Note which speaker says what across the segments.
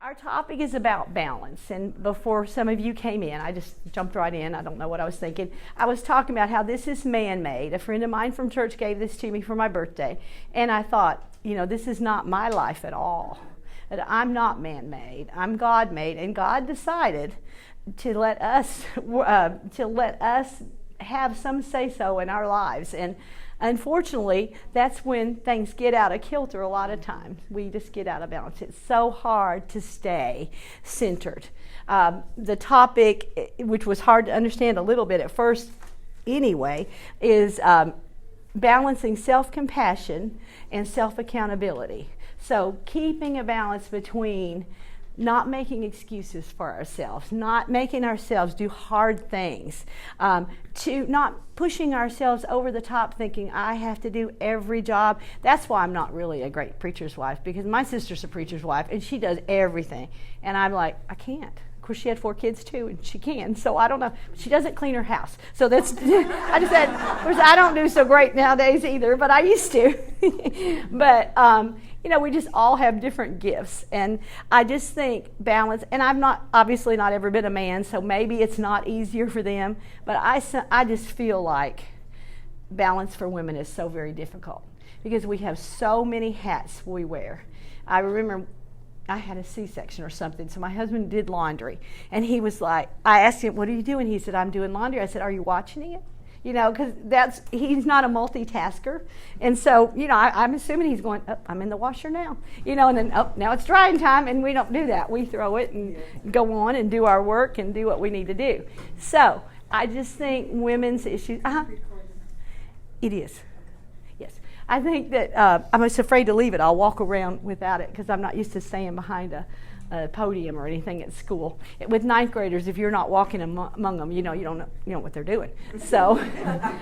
Speaker 1: Our topic is about balance, and before some of you came in, I just jumped right in. I don't know what I was thinking. I was talking about how this is man-made. A friend of mine from church gave this to me for my birthday, and I thought, this is not my life at all. I'm not man-made. I'm God-made, and God decided to let us have some say-so in our lives. And unfortunately, that's when things get out of kilter a lot of times. We just get out of balance. It's so hard to stay centered. The topic, which was hard to understand a little bit at first anyway, is balancing self-compassion and self-accountability. So keeping a balance between not making excuses for ourselves, not making ourselves do hard things, to not pushing ourselves over the top thinking I have to do every job. That's why I'm not really a great preacher's wife, because my sister's a preacher's wife and she does everything. And I'm like, I can't. Of course, she had 4 kids too, and she can. So I don't know. She doesn't clean her house. So that's, I just said, I don't do so great nowadays either, but I used to. But, we just all have different gifts. And I just think balance, and I've obviously not ever been a man, so maybe it's not easier for them, but I just feel like balance for women is so very difficult because we have so many hats we wear. I remember I had a C-section or something, so my husband did laundry, and he was like, I asked him, what are you doing? He said, I'm doing laundry. I said, are you watching it? Because he's not a multitasker. And so, I'm assuming he's going, oh, I'm in the washer now. And then, oh, now it's drying time, and we don't do that. We throw it and go on and do our work and do what we need to do. So I just think women's issues, it is. Yes. I think that I'm just afraid to leave it. I'll walk around without it because I'm not used to staying behind a podium or anything at school. With 9th graders, if you're not walking among them, you don't know what they're doing. So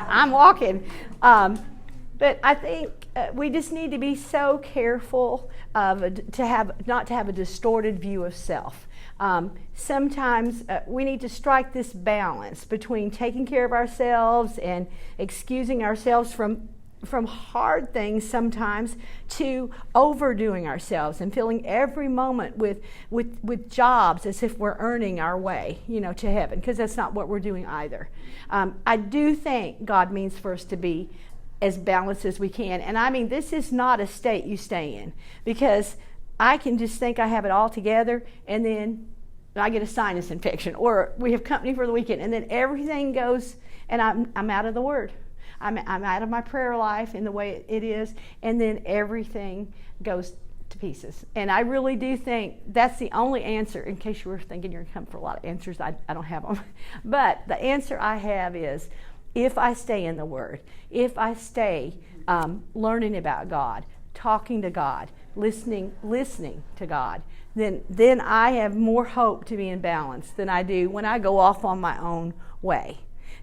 Speaker 1: I'm walking. But I think we just need to be so careful not to have a distorted view of self. Sometimes we need to strike this balance between taking care of ourselves and excusing ourselves from hard things sometimes to overdoing ourselves and filling every moment with jobs as if we're earning our way, to heaven, because that's not what we're doing either. I do think God means for us to be as balanced as we can. And I mean, this is not a state you stay in, because I can just think I have it all together and then I get a sinus infection, or we have company for the weekend, and then everything goes and I'm out of the Word. I'm out of my prayer life in the way it is, and then everything goes to pieces. And I really do think that's the only answer, in case you were thinking you're going to come for a lot of answers. I don't have them. But the answer I have is, if I stay in the Word, if I stay learning about God, talking to God, listening to God, then I have more hope to be in balance than I do when I go off on my own way.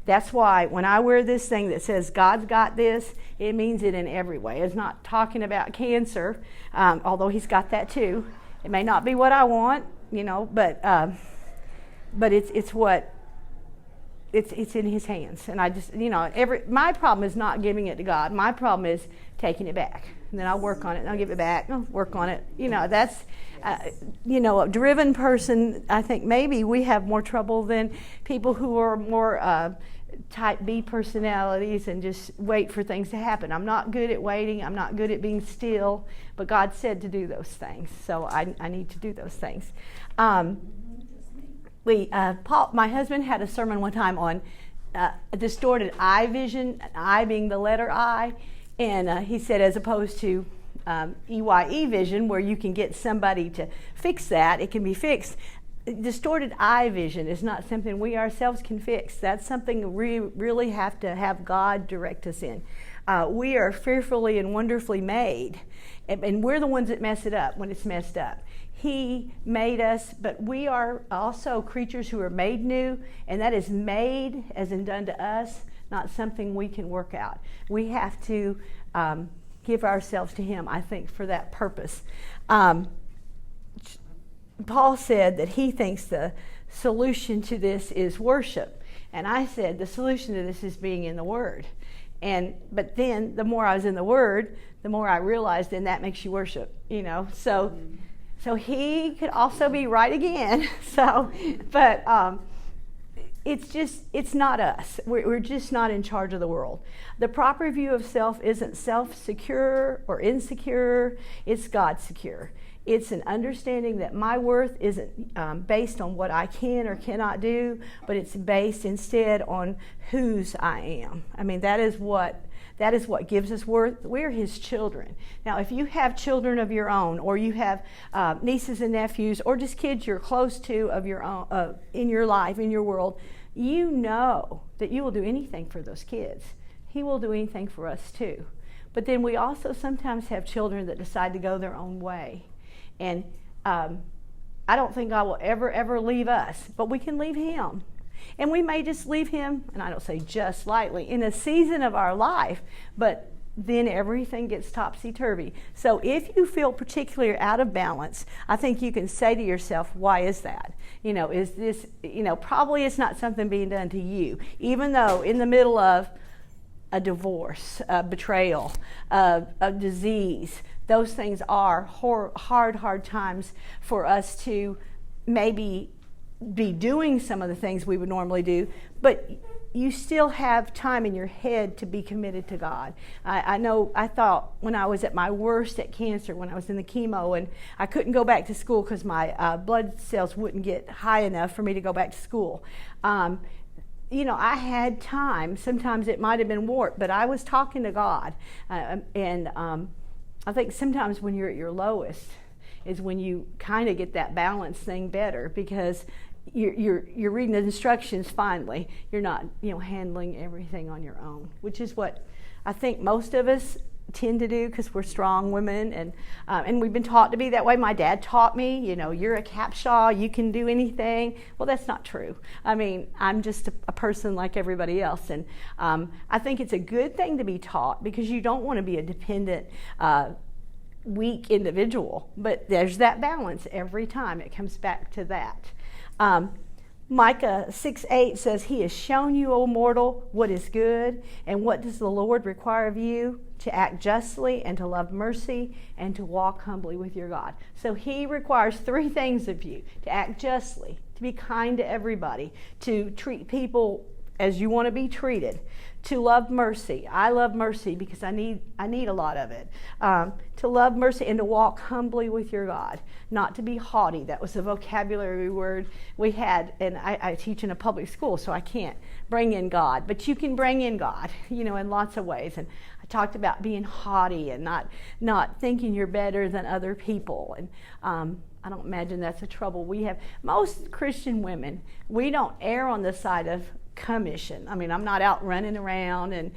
Speaker 1: That's why when I wear this thing that says God's got this, it means it in every way. It's not talking about cancer, although He's got that too. It may not be what I want, but it's in His hands. And I just, my problem is not giving it to God. My problem is taking it back. And then I'll work on it, and I'll give it back, I'll work on it. That's, a driven person, I think maybe we have more trouble than people who are more type B personalities and just wait for things to happen. I'm not good at waiting. I'm not good at being still. But God said to do those things, so I need to do those things. Paul, my husband, had a sermon one time on distorted eye vision, eye being the letter I, and he said, as opposed to EYE vision, where you can get somebody to fix that, it can be fixed. Distorted eye vision is not something we ourselves can fix. That's something we really have to have God direct us in. We are fearfully and wonderfully made, and we're the ones that mess it up when it's messed up. He made us, but we are also creatures who are made new, and that is made as in done to us, not something we can work out. We have to give ourselves to Him, I think, for that purpose. Paul said that he thinks the solution to this is worship. And I said the solution to this is being in the Word. But then the more I was in the Word, the more I realized then that makes you worship, So So he could also be right again. So, but it's not us. We're just not in charge of the world. The proper view of self isn't self-secure or insecure. It's God-secure. It's an understanding that my worth isn't based on what I can or cannot do, but it's based instead on whose I am. I mean, that is what gives us worth. We're his children. Now, if you have children of your own, or you have nieces and nephews, or just kids you're close to of your own in your life, in your world, you know that you will do anything for those kids. He will do anything for us too. But then we also sometimes have children that decide to go their own way. And I don't think God will ever leave us, but we can leave him. And we may just leave him, and I don't say just lightly, in a season of our life, but then everything gets topsy-turvy. So if you feel particularly out of balance, I think you can say to yourself, why is that? Is this, probably it's not something being done to you, even though in the middle of a divorce, a betrayal, a disease, those things are hard times for us to maybe be doing some of the things we would normally do, but you still have time in your head to be committed to God. I thought when I was at my worst at cancer, when I was in the chemo and I couldn't go back to school because my blood cells wouldn't get high enough for me to go back to school. I had time. Sometimes it might have been warped, but I was talking to God. I think sometimes when you're at your lowest is when you kind of get that balance thing better, because you're reading the instructions finally. You're not, handling everything on your own, which is what I think most of us tend to do because we're strong women, and we've been taught to be that way. My dad taught me, you're a capshaw, you can do anything. Well, that's not true. I mean, I'm just a person like everybody else, and I think it's a good thing to be taught because you don't want to be a dependent, weak individual. But there's that balance every time. It comes back to that. Micah 6:8 says, he has shown you, O mortal, what is good, and what does the Lord require of you? To act justly, and to love mercy, and to walk humbly with your God. So he requires three things of you: to act justly, to be kind to everybody, to treat people as you want to be treated, to love mercy. I love mercy because I need a lot of it. To love mercy and to walk humbly with your God, not to be haughty. That was a vocabulary word we had, and I teach in a public school, so I can't bring in God, but you can bring in God, in lots of ways. And I talked about being haughty and not thinking you're better than other people. And I don't imagine that's a trouble we have. Most Christian women, we don't err on the side of commission. I mean, I'm not out running around and,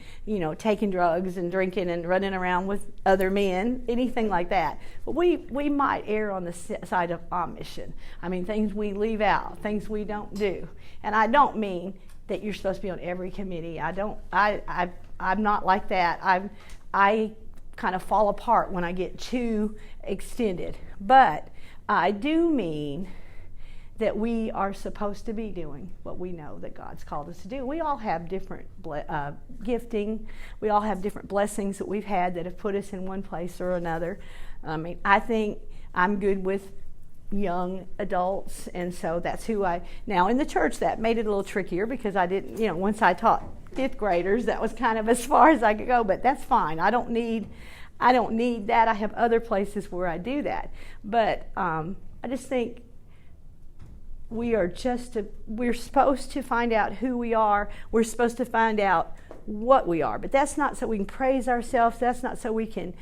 Speaker 1: taking drugs and drinking and running around with other men, anything like that. But we might err on the side of omission. I mean, things we leave out, things we don't do. And I don't mean that you're supposed to be on every committee. I'm not like that. I kind of fall apart when I get too extended. But I do mean that we are supposed to be doing what we know that God's called us to do. We all have different gifting. We all have different blessings that we've had that have put us in one place or another. I mean, I think I'm good with young adults, and so that's who now in the church that made it a little trickier because I didn't, once I taught fifth graders, that was kind of as far as I could go, but that's fine. I don't need that. I have other places where I do that. But I just think we're supposed to find out who we are. We're supposed to find out what we are. But that's not so we can praise ourselves. That's not so we can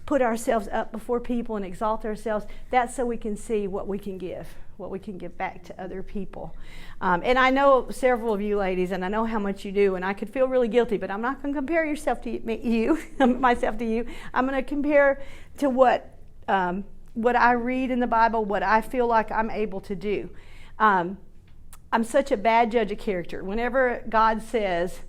Speaker 1: put ourselves up before people and exalt ourselves. That's so we can see what we can give back to other people. And I know several of you ladies, and I know how much you do, and I could feel really guilty, but I'm not going to compare myself to you. I'm going to compare to what I read in the Bible, what I feel like I'm able to do. I'm such a bad judge of character. Whenever God says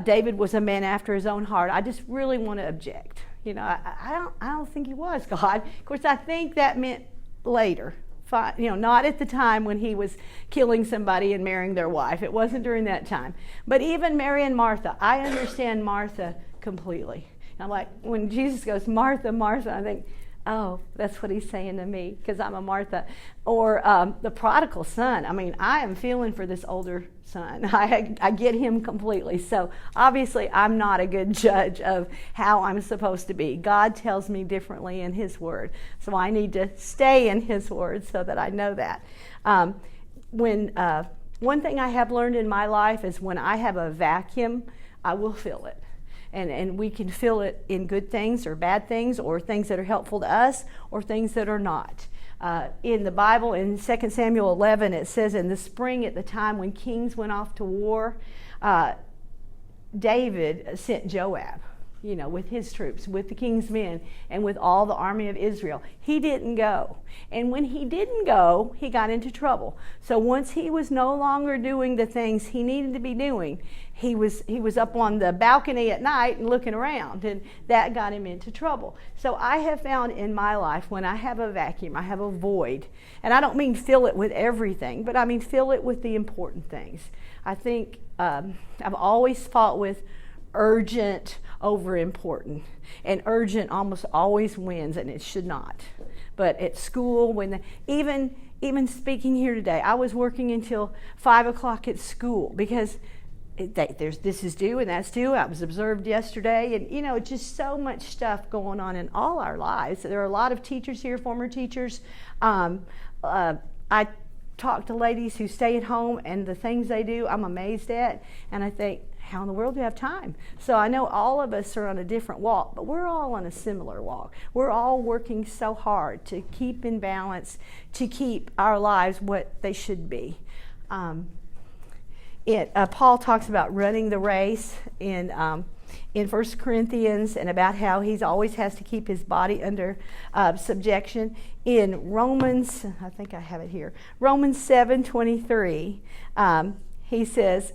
Speaker 1: David was a man after his own heart, I just really want to object. I don't think he was, God. Of course, I think that meant later. Not at the time when he was killing somebody and marrying their wife. It wasn't during that time. But even Mary and Martha, I understand Martha completely. I'm like, when Jesus goes, Martha, Martha, I think, Oh, that's what he's saying to me, because I'm a Martha. Or the prodigal son. I mean, I am feeling for this older son. I get him completely. So obviously, I'm not a good judge of how I'm supposed to be. God tells me differently in his word. So I need to stay in his word so that I know that. One thing I have learned in my life is when I have a vacuum, I will fill it. And we can fill it in good things or bad things, or things that are helpful to us or things that are not. In the Bible, in 2 Samuel 11, it says in the spring, at the time when kings went off to war, David sent Joab, with his troops, with the king's men, and with all the army of Israel. He didn't go. And when he didn't go, he got into trouble. So once he was no longer doing the things he needed to be doing, he was up on the balcony at night and looking around, and that got him into trouble. So I have found in my life, when I have a vacuum, I have a void, and I don't mean fill it with everything, but I mean fill it with the important things. I think I've always fought with urgent over important, and urgent almost always wins, and it should not. But at school, even speaking here today, I was working until 5 o'clock at school because this is due and that's due. I was observed yesterday, and just so much stuff going on in all our lives. There are a lot of teachers here, former teachers. I talk to ladies who stay at home, and the things they do, I'm amazed at, and I think, how in the world do you have time? So I know all of us are on a different walk, but we're all on a similar walk. We're all working so hard to keep in balance, to keep our lives what they should be. Paul talks about running the race in 1 Corinthians, and about how he always has to keep his body under subjection. In Romans, I think I have it here, Romans 7:23, he says,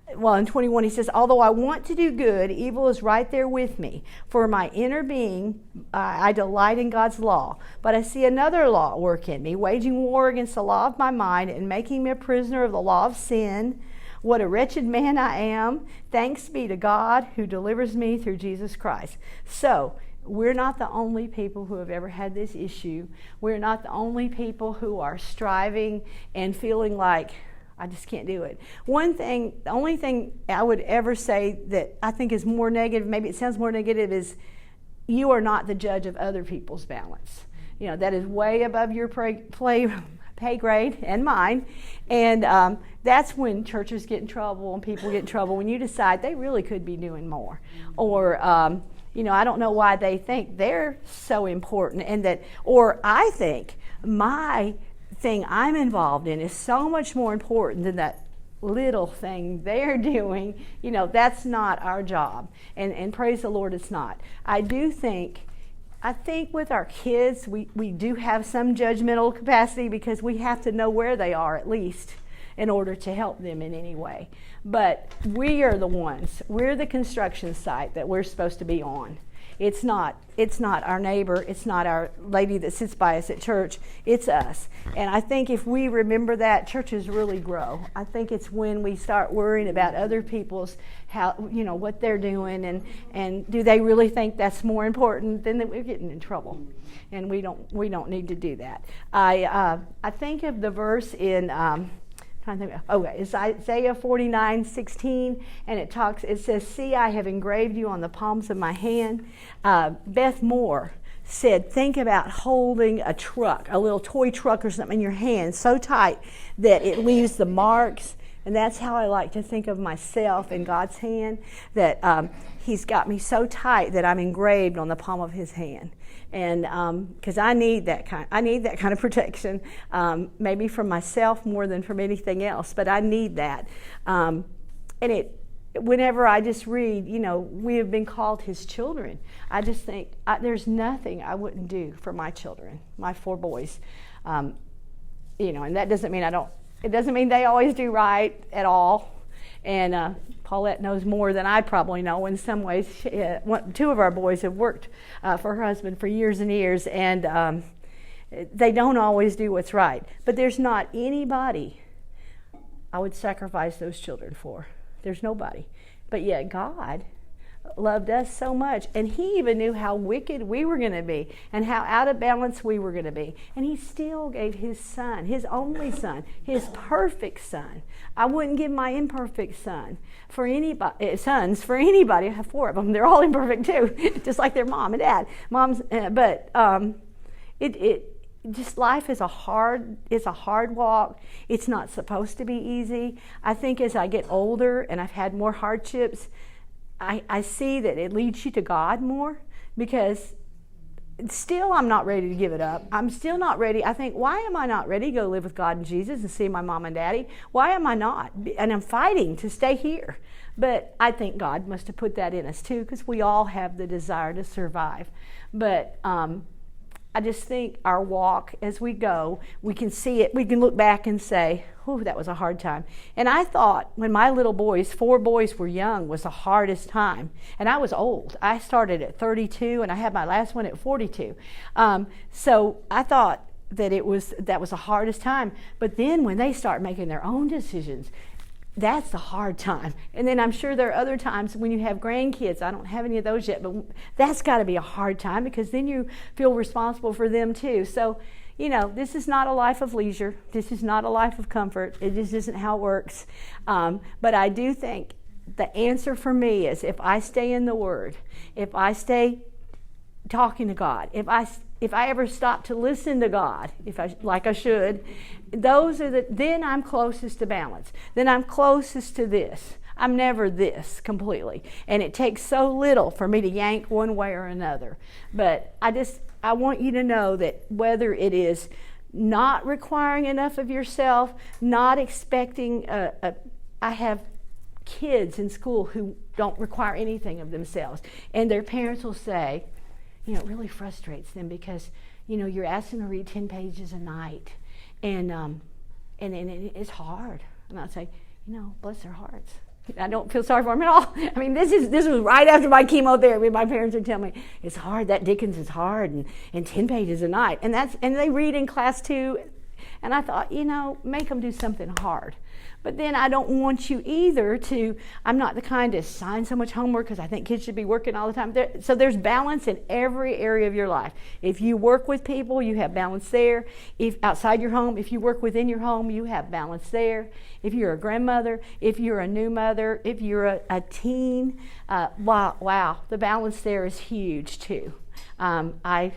Speaker 1: in 21 he says, although I want to do good, evil is right there with me. For my inner being, I delight in God's law. But I see another law at work in me, waging war against the law of my mind and making me a prisoner of the law of sin. What a wretched man I am. Thanks be to God who delivers me through Jesus Christ. So, we're not the only people who have ever had this issue. We're not the only people who are striving and feeling like, I just can't do it. The only thing I would ever say that I think is more negative, maybe it sounds more negative, is you are not the judge of other people's balance. That is way above your pay grade and mine. And that's when churches get in trouble and people get in trouble, when you decide they really could be doing more. Or, I don't know why they think they're so important, or I think my thing I'm involved in is so much more important than that little thing they're doing. That's not our job, and praise the Lord it's not. I think with our kids we do have some judgmental capacity, because we have to know where they are at least in order to help them in any way. But we're the construction site that we're supposed to be on. It's not our neighbor, it's not our lady that sits by us at church, it's us. And I think if we remember that, churches really grow. I think it's when we start worrying about other people's, what they're doing, and do they really think that's more important, then we're getting in trouble. And we don't need to do that. I think of the verse in it's Isaiah 49:16, and it says, see, I have engraved you on the palms of my hand. Beth Moore said, think about holding a truck, a little toy truck or something in your hand so tight that it leaves the marks. And that's how I like to think of myself in God's hand, that he's got me so tight that I'm engraved on the palm of his hand. And because I need that kind of protection, maybe from myself more than from anything else, but I need that. Whenever I just read, we have been called his children, I just think there's nothing I wouldn't do for my children, my 4 boys. And that doesn't mean it doesn't mean they always do right at all. And Paulette knows more than I probably know in some ways. 2 of our boys have worked for her husband for years and years, and they don't always do what's right. But there's not anybody I would sacrifice those children for. There's nobody. But yet God loved us so much. And he even knew how wicked we were going to be and how out of balance we were going to be. And he still gave his son, his only son, his perfect son. I wouldn't give my imperfect son for anybody, sons for anybody. I have 4 of them. They're all imperfect too, just like their mom and dad. Just life is it's a hard walk. It's not supposed to be easy. I think as I get older and I've had more hardships, I see that it leads you to God more, because still I'm not ready to give it up. I'm still not ready. I think, why am I not ready to go live with God and Jesus and see my mom and daddy? Why am I not? And I'm fighting to stay here. But I think God must have put that in us too, because we all have the desire to survive. But I just think our walk as we go, we can see it, we can look back and say, oh, that was a hard time. And I thought when my little boys, 4 boys were young, was the hardest time. And I was old. I started at 32 and I had my last one at 42. So I thought that that was the hardest time. But then when they start making their own decisions, that's the hard time. And then I'm sure there are other times when you have grandkids. I don't have any of those yet, but that's got to be a hard time, because then you feel responsible for them too. So, this is not a life of leisure. This is not a life of comfort. It just isn't how it works. But I do think the answer for me is, if I stay in the Word, if I stay talking to God, if I ever stop to listen to God, like I should, then I'm closest to balance. Then I'm closest to this. I'm never this completely. And it takes so little for me to yank one way or another. But I want you to know that whether it is not requiring enough of yourself, not expecting, I have kids in school who don't require anything of themselves. And their parents will say, it really frustrates them, because, you're asking them to read 10 pages a night. And it's hard. And I'll say, bless their hearts. I don't feel sorry for them at all. I mean, this was right after my chemotherapy. My parents would tell me, it's hard, that Dickens is hard, and 10 pages a night. And they read in class too. And I thought, make them do something hard. But then I don't want you either I'm not the kind to assign so much homework, because I think kids should be working all the time. So there's balance in every area of your life. If you work with people, you have balance there. If outside your home, if you work within your home, you have balance there. If you're a grandmother, if you're a new mother, if you're a teen, wow, the balance there is huge too. I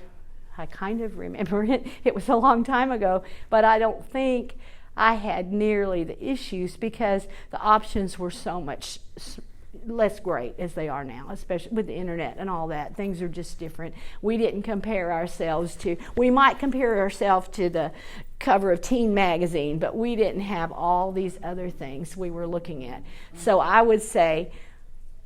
Speaker 1: kind of remember it. It was a long time ago, but I don't think I had nearly the issues, because the options were so much less great as they are now, especially with the internet and all that. Things are just different. We didn't compare ourselves we might compare ourselves to the cover of Teen magazine, but we didn't have all these other things we were looking at. So I would say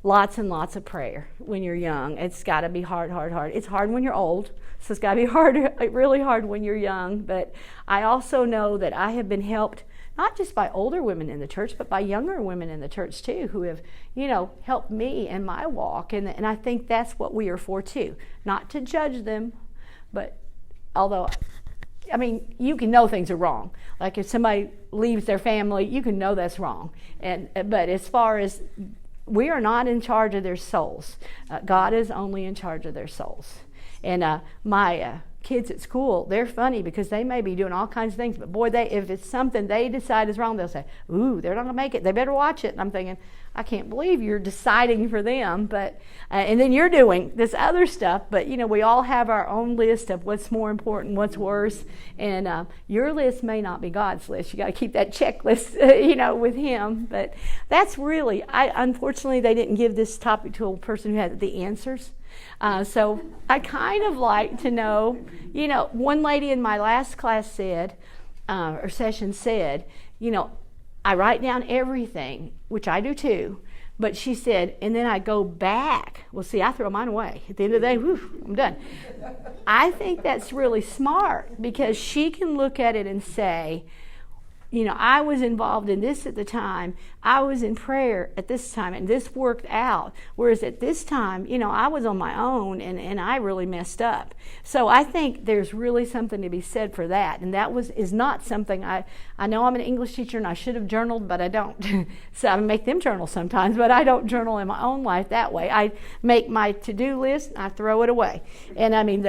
Speaker 1: lots and lots of prayer when you're young. It's got to be hard. It's hard when you're old, so it's got to be really hard when you're young. But I also know that I have been helped not just by older women in the church, but by younger women in the church too, who have, helped me in my walk. And I think that's what we are for too. Not to judge them, but although, you can know things are wrong. Like if somebody leaves their family, you can know that's wrong. But as far as, we are not in charge of their souls. God is only in charge of their souls. And my kids at school, they're funny, because they may be doing all kinds of things, but boy, if it's something they decide is wrong, they'll say, ooh, they're not going to make it. They better watch it. And I'm thinking, I can't believe you're deciding for them. But and then you're doing this other stuff. But, we all have our own list of what's more important, what's worse. And your list may not be God's list. You got to keep that checklist, with Him. But that's really, unfortunately, they didn't give this topic to a person who had the answers. So I kind of like to know, one lady in my last class said, or session said, I write down everything, which I do too, but she said, and then I go back. Well, see, I throw mine away. At the end of the day, I'm done. I think that's really smart, because she can look at it and say, I was involved in this at the time. I was in prayer at this time, and this worked out. Whereas at this time, I was on my own, and I really messed up. So I think there's really something to be said for that. And that is not something I know I'm an English teacher, and I should have journaled, but I don't. So I make them journal sometimes, but I don't journal in my own life that way. I make my to-do list, and I throw it away. And I mean,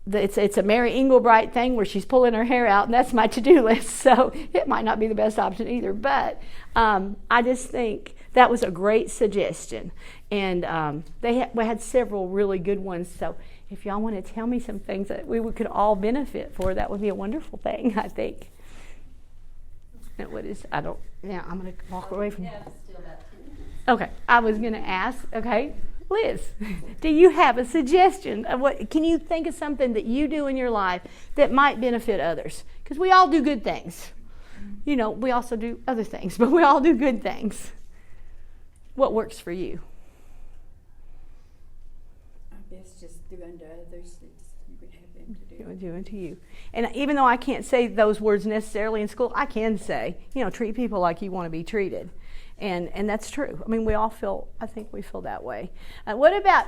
Speaker 1: it's a Mary Engelbright thing where she's pulling her hair out, and that's my to-do list. So it might not be the best option either. But I just think that was a great suggestion. And we had several really good ones. So if y'all want to tell me some things that we could all benefit for, that would be a wonderful thing, I think. And I'm going to walk away from that. Okay, I was going to ask, okay. Liz, do you have a suggestion of can you think of something that you do in your life that might benefit others? Because we all do good things. We also do other things, but we all do good things. What works for you?
Speaker 2: I guess just do unto others that you would have them to do.
Speaker 1: Do unto you. And even though I can't say those words necessarily in school, I can say, treat people like you want to be treated. And that's true. I mean, I think we feel that way. What about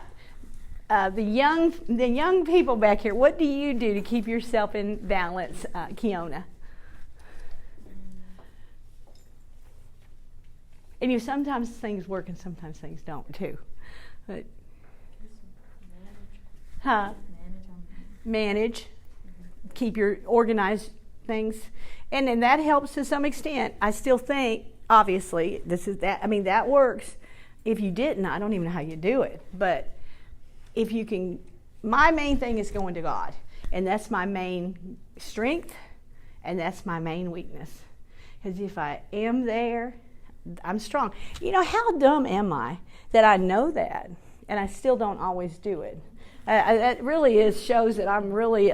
Speaker 1: the young people back here? What do you do to keep yourself in balance, Kiona? And sometimes things work and sometimes things don't too. But, manage. Keep your organized things. And then that helps to some extent. I still think, obviously, that works. If you didn't, I don't even know how you do it. But if you can, my main thing is going to God. And that's my main strength, and that's my main weakness. Because if I am there, I'm strong. How dumb am I that I know that, and I still don't always do it? That really shows that I'm really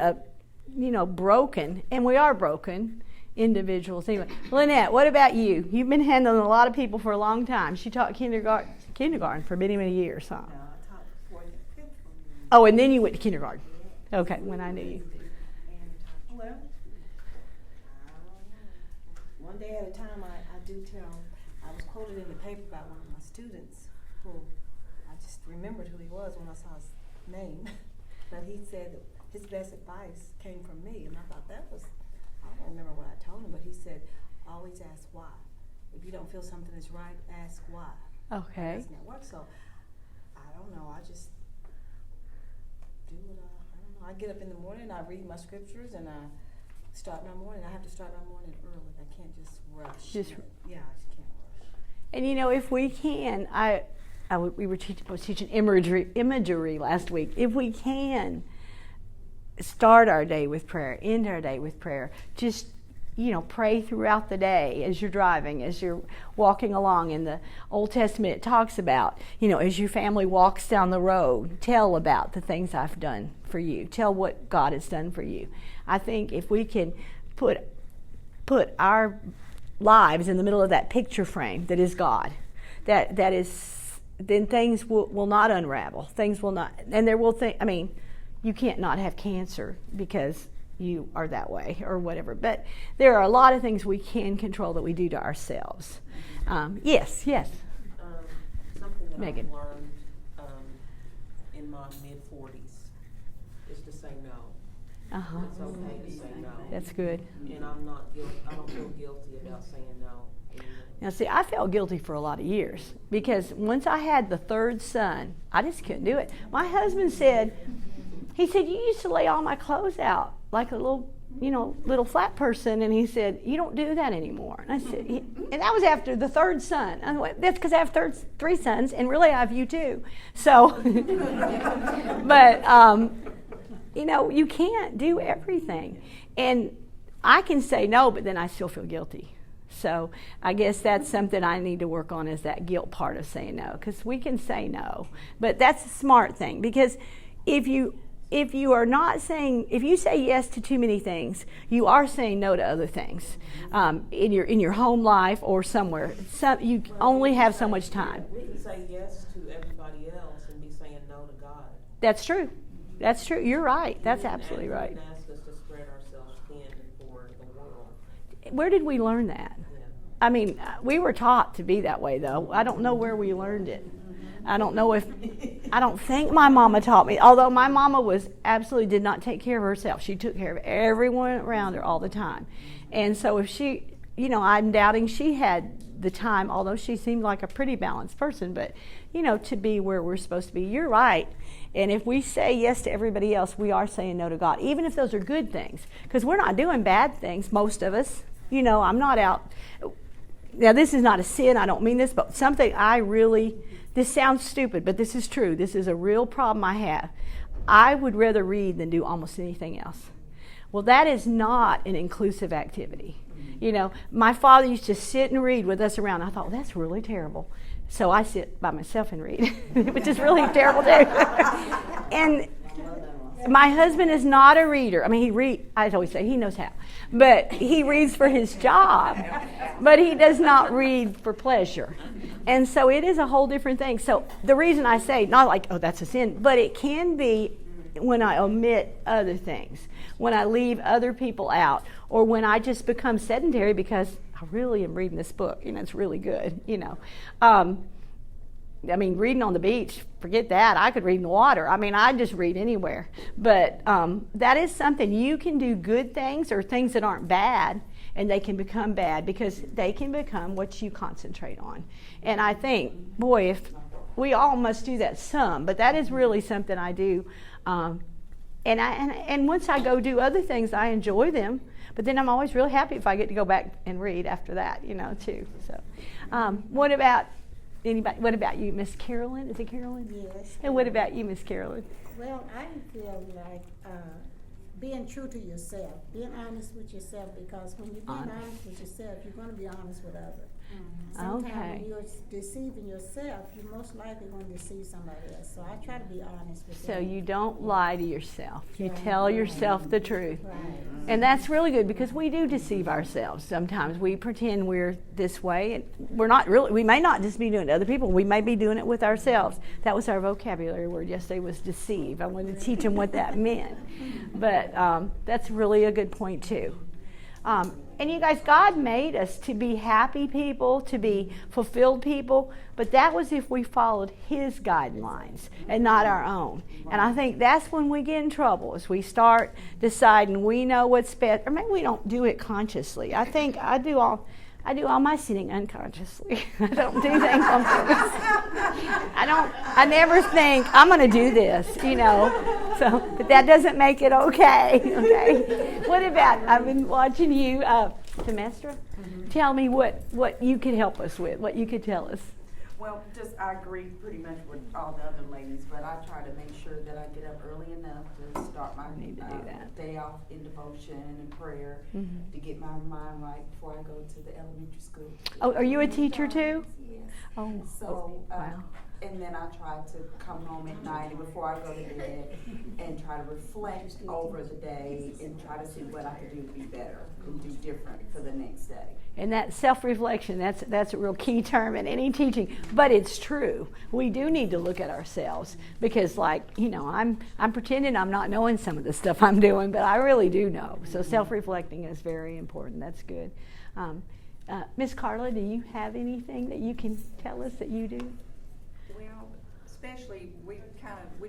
Speaker 1: broken, and we are broken individuals. Anyway, Lynette, what about you? You've been handling a lot of people for a long time. She taught kindergarten for many, many years, huh?
Speaker 3: No, I taught 4th and 5th grade.
Speaker 1: Oh, and then you went to kindergarten. Okay, when I knew you.
Speaker 3: Well, one day at a time, I do tell. I was quoted in the paper by one of my students who I just remembered who he was when I saw his name. But he said that his best advice came from me, and I thought that was, I don't remember what I told him, but he said, always ask why. If you don't feel something is right, ask why.
Speaker 1: Okay.
Speaker 3: That doesn't work. So I don't know. I just do what I don't know. I get up in the morning, I read my scriptures, and I start my morning. I have to start my morning early. I can't just rush. I just can't rush.
Speaker 1: And if we can, we were teaching imagery last week. If we can start our day with prayer, end our day with prayer, just pray throughout the day as you're driving, as you're walking along. In the Old Testament, it talks about, as your family walks down the road, tell about the things I've done for you. Tell what God has done for you. I think if we can put our lives in the middle of that picture frame that is God, that is, then things will not unravel. Things will not, and there will you can't not have cancer because you are that way or whatever. But there are a lot of things we can control that we do to ourselves. Yes.
Speaker 4: Something that
Speaker 1: Megan.
Speaker 4: I've learned in my mid-40s is to say no.
Speaker 1: Uh-huh.
Speaker 4: It's okay to say no.
Speaker 1: That's good.
Speaker 4: And I'm not guilty. I don't feel guilty about saying no anymore.
Speaker 1: Now, see, I felt guilty for a lot of years because once I had the third son, I just couldn't do it. My husband said, you used to lay all my clothes out like a little flat person, and he said, you don't do that anymore. And I said, and that was after the third son. I went, that's because I have three sons, and really I have you too. So, but you can't do everything, and I can say no, but then I still feel guilty. So I guess that's something I need to work on, is that guilt part of saying no, because we can say no, but that's a smart thing, because if you say yes to too many things, you are saying no to other things in your home life or somewhere. You only have so much time.
Speaker 4: We can say yes to everybody else and be saying no to God.
Speaker 1: That's true. You're right. That's absolutely right.
Speaker 4: He didn't ask us to spread ourselves thin for the world.
Speaker 1: Where did we learn that? I mean, we were taught to be that way, though. I don't know where we learned it. I don't think my mama taught me, although my mama absolutely did not take care of herself. She took care of everyone around her all the time. And so if she, I'm doubting she had the time, although she seemed like a pretty balanced person, but, to be where we're supposed to be. You're right. And if we say yes to everybody else, we are saying no to God, even if those are good things, because we're not doing bad things, most of us. I'm not out. Now, this is not a sin. I don't mean this, but something this sounds stupid, but this is true. This is a real problem I have. I would rather read than do almost anything else. Well, that is not an inclusive activity. My father used to sit and read with us around. I thought, well, that's really terrible. So I sit by myself and read, which is really terrible too. And my husband is not a reader. I mean, I always say he knows how. But he reads for his job. But he does not read for pleasure. And so it is a whole different thing. So the reason I say, not like, oh, that's a sin, but it can be when I omit other things, when I leave other people out, or when I just become sedentary because I really am reading this book. It's really good, I mean, reading on the beach, forget that. I could read in the water. I mean, I just read anywhere. But that is something. You can do good things or things that aren't bad, and they can become bad because they can become what you concentrate on. And I think, boy, if we all must do that some, but that is really something I do. And once I go do other things, I enjoy them. But then I'm always really happy if I get to go back and read after that, too. So, what about anybody? What about you, Miss Carolyn? Is it Carolyn?
Speaker 5: Yes.
Speaker 1: And what about you, Miss Carolyn?
Speaker 5: Well, I feel like being true to yourself, being honest with yourself, because when you're being honest with yourself, you're going to be honest with others. Sometimes when you're deceiving yourself, you're most likely going to deceive somebody else. So I try to be honest with them.
Speaker 1: So you don't lie to yourself. You tell yourself the truth.
Speaker 5: Right.
Speaker 1: And that's really good because we do deceive ourselves sometimes. We pretend we're this way, and we're not really. We may not just be doing it to other people. We may be doing it with ourselves. That was our vocabulary word yesterday, was deceive. I wanted to teach them what that meant. But that's really a good point, too. And you guys, God made us to be happy people, to be fulfilled people, but that was if we followed His guidelines and not our own. And I think that's when we get in trouble, is we start deciding we know what's best, or maybe we don't do it consciously. I think I do all my sinning unconsciously. I don't do things on purpose. I never think, I'm going to do this, So, but that doesn't make it okay. What about, I've been watching you, Semestra? Mm-hmm. Tell me what you could help us with, what you could tell us.
Speaker 6: Well, I agree pretty much with all the other ladies, but I try to make sure that I get up early enough to start my day off in devotion and prayer, to get my mind right before I go to the elementary school.
Speaker 1: Oh, are you a teacher too?
Speaker 6: Yes.
Speaker 1: Oh,
Speaker 6: so,
Speaker 1: wow.
Speaker 6: And then I try to come home at night and before I go to bed and try to reflect over the day and try to see what I could do to be better and do different for the next day.
Speaker 1: And that self-reflection, that's a real key term in any teaching. But it's true. We do need to look at ourselves because, I'm pretending I'm not knowing some of the stuff I'm doing, but I really do know. So self-reflecting is very important. That's good. Miss Carla, do you have anything that you can tell us that you do?
Speaker 2: Well, especially we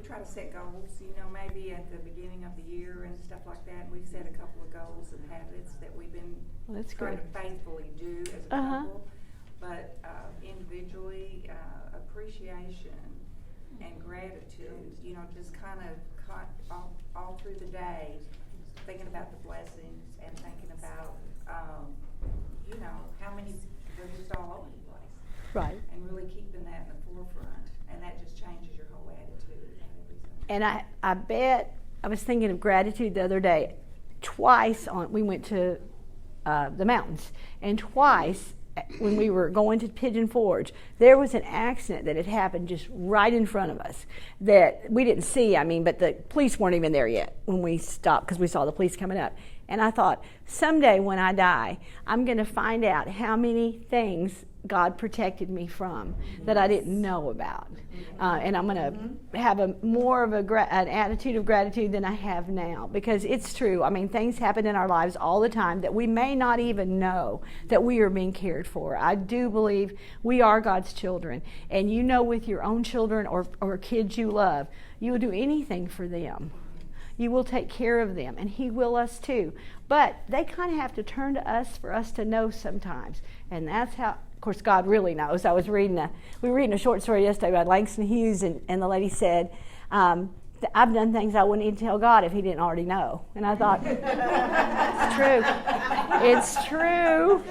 Speaker 2: try to set goals, maybe at the beginning of the year and stuff like that. We've set a couple of goals and habits that we've been trying to faithfully do as a couple. But individually, appreciation and gratitude, just kind of all through the day, thinking about the blessings and thinking about, how many, they're just all over the place.
Speaker 1: Right.
Speaker 2: And really keeping that in the forefront. And that just changes your whole attitude about everything.
Speaker 1: And I bet, I was thinking of gratitude the other day. Twice we went to the mountains, and twice when we were going to Pigeon Forge, there was an accident that had happened just right in front of us that we didn't see, but the police weren't even there yet when we stopped because we saw the police coming up. And I thought, someday when I die, I'm going to find out how many things God protected me from that I didn't know about. And I'm going to have more of an attitude of gratitude than I have now, because it's true. I mean, things happen in our lives all the time that we may not even know that we are being cared for. I do believe we are God's children. And you know, with your own children or kids you love, you will do anything for them. You will take care of them, and He will us too. But they kind of have to turn to us for us to know sometimes. And that's how, of course, God really knows. We were reading a short story yesterday about Langston Hughes, and the lady said, I've done things I wouldn't even tell God if He didn't already know. And I thought, it's true. It's true.